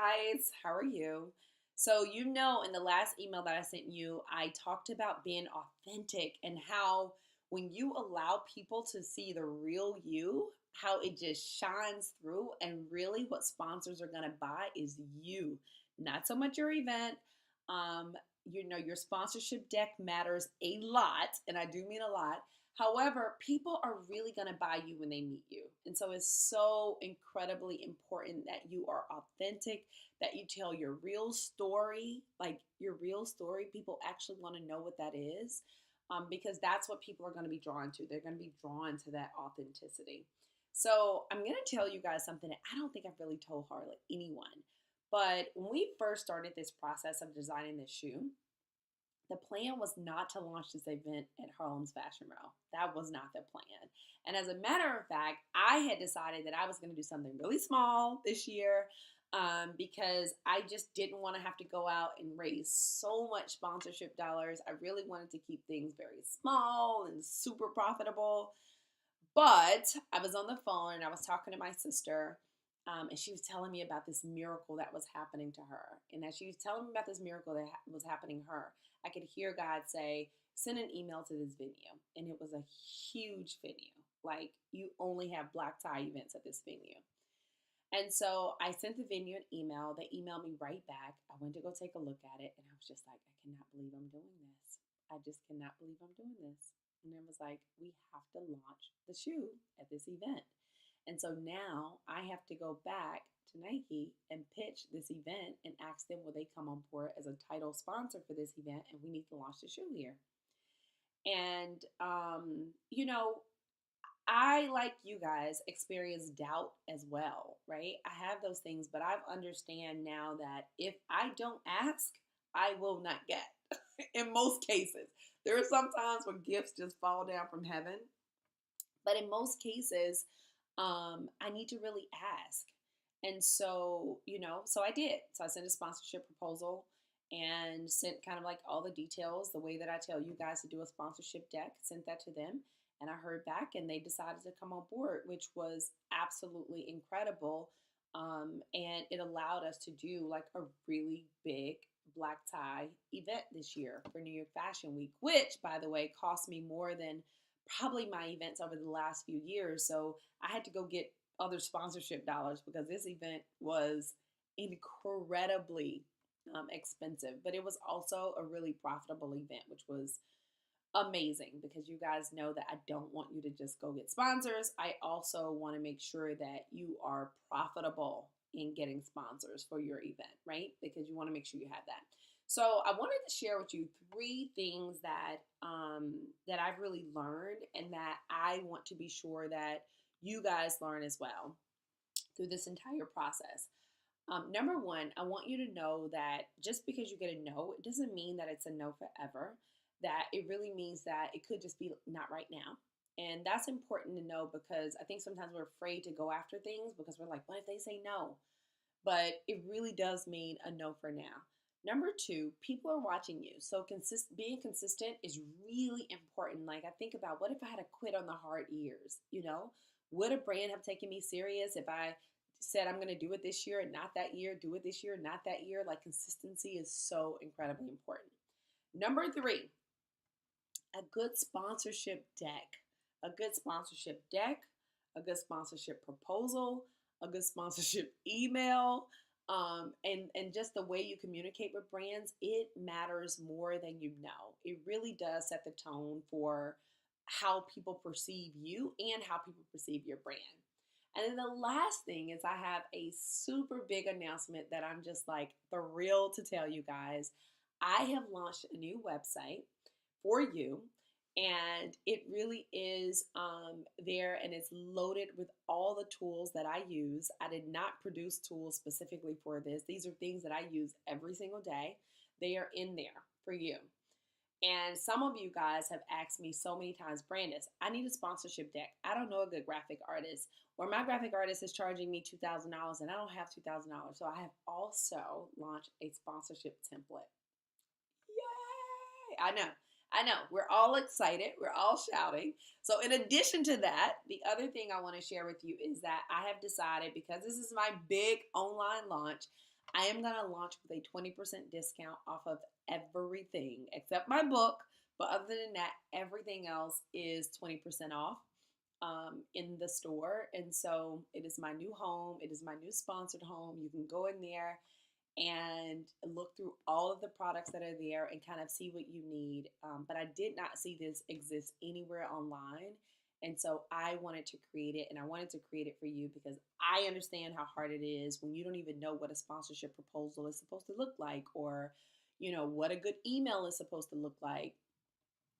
guys, how are you? So, in the last email that I sent you, I talked about being authentic and how when you allow people to see the real you, how it just shines through. And really, what sponsors are going to buy is you, not so much your event. Um, your sponsorship deck matters a lot, and I do mean a lot. However, people are really going to buy you when they meet you. And so it's so incredibly important that you are authentic, that you tell your real story, like your real story. People actually want to know what that is, because that's what people are going to be drawn to. They're going to be drawn to that authenticity. So I'm going to tell you guys something that I don't think I've really told hardly anyone. But when we first started this process of designing this shoe, the plan was not to launch this event at Harlem's Fashion Row. That was not the plan. And as a matter of fact, I had decided that I was going to do something really small this year, because I just didn't want to have to go out and raise so much sponsorship dollars. I really wanted to keep things very small and super profitable. But I was on the phone and I was talking to my sister, and she was telling me about this miracle that was happening to her. And as she was telling me about this miracle that was happening to her, I could hear God say, send an email to this venue. And it was a huge venue. Like, you only have black tie events at this venue. And so I sent the venue an email. They emailed me right back. I went to go take a look at it, and I was just like, I cannot believe I'm doing this. I just cannot believe I'm doing this. And it was like, we have to launch the shoe at this event. And so now I have to go back to Nike and pitch this event and ask them will they come on board as a title sponsor for this event, and we need to launch the shoe here. And I, like you guys, experience doubt as well, right? I have those things, but I understand now that if I don't ask, I will not get. In most cases, there are some times when gifts just fall down from heaven, but in most cases, I need to really ask. And so, so I did. So I sent a sponsorship proposal and sent kind of like all the details, the way that I tell you guys to do a sponsorship deck, sent that to them. And I heard back and they decided to come on board, which was absolutely incredible. And it allowed us to do like a really big black tie event this year for New York Fashion Week, which, by the way, cost me more than probably my events over the last few years. So I had to go get other sponsorship dollars because this event was incredibly expensive, but it was also a really profitable event, which was amazing because you guys know that I don't want you to just go get sponsors. I also want to make sure that you are profitable in getting sponsors for your event, right? Because you want to make sure you have that. So I wanted to share with you three things that I've really learned and that I want to be sure that you guys learn as well through this entire process. Number one, I want you to know that just because you get a no, it doesn't mean that it's a no forever. That it really means that it could just be not right now. And that's important to know because I think sometimes we're afraid to go after things because we're like, what if they say no? But it really does mean a no for now. Number two, people are watching you. So being consistent is really important. Like, I think about what if I had to quit on the hard years, Would a brand have taken me serious if I said I'm going to do it this year and not that year, do it this year, not that year? Like, consistency is so incredibly important. Number three, a good sponsorship deck. A good sponsorship deck, a good sponsorship proposal, a good sponsorship email, and just the way you communicate with brands, it matters more than you know. It really does set the tone for how people perceive you and how people perceive your brand. And then the last thing is I have a super big announcement that I'm just like thrilled to tell you guys. I have launched a new website for you. And it really is there and it's loaded with all the tools that I use. I did not produce tools specifically for this. These are things that I use every single day. They are in there for you. And some of you guys have asked me so many times, Brandis, I need a sponsorship deck. I don't know a good graphic artist, or my graphic artist is charging me $2,000 and I don't have $2,000. So I have also launched a sponsorship template. Yay! I know. We're all excited. We're all shouting. So in addition to that, the other thing I want to share with you is that I have decided, because this is my big online launch, I am going to launch with a 20% discount off of everything except my book. But other than that, everything else is 20% off in the store. And so it is my new home. It is my new sponsored home. You can go in there and look through all of the products that are there and kind of see what you need. But I did not see this exist anywhere online. And so I wanted to create it, and I wanted to create it for you because I understand how hard it is when you don't even know what a sponsorship proposal is supposed to look like, or, what a good email is supposed to look like.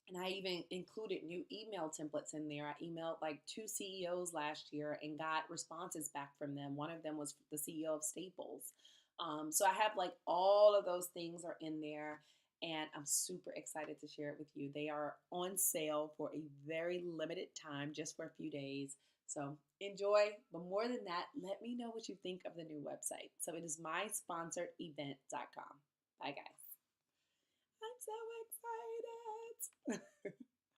And I even included new email templates in there. I emailed like 2 CEOs last year and got responses back from them. One of them was the CEO of Staples. So I have like all of those things are in there, and I'm super excited to share it with you. They are on sale for a very limited time, just for a few days. So enjoy. But more than that, let me know what you think of the new website. So it is mysponsoredevent.com. Bye, guys. I'm so excited.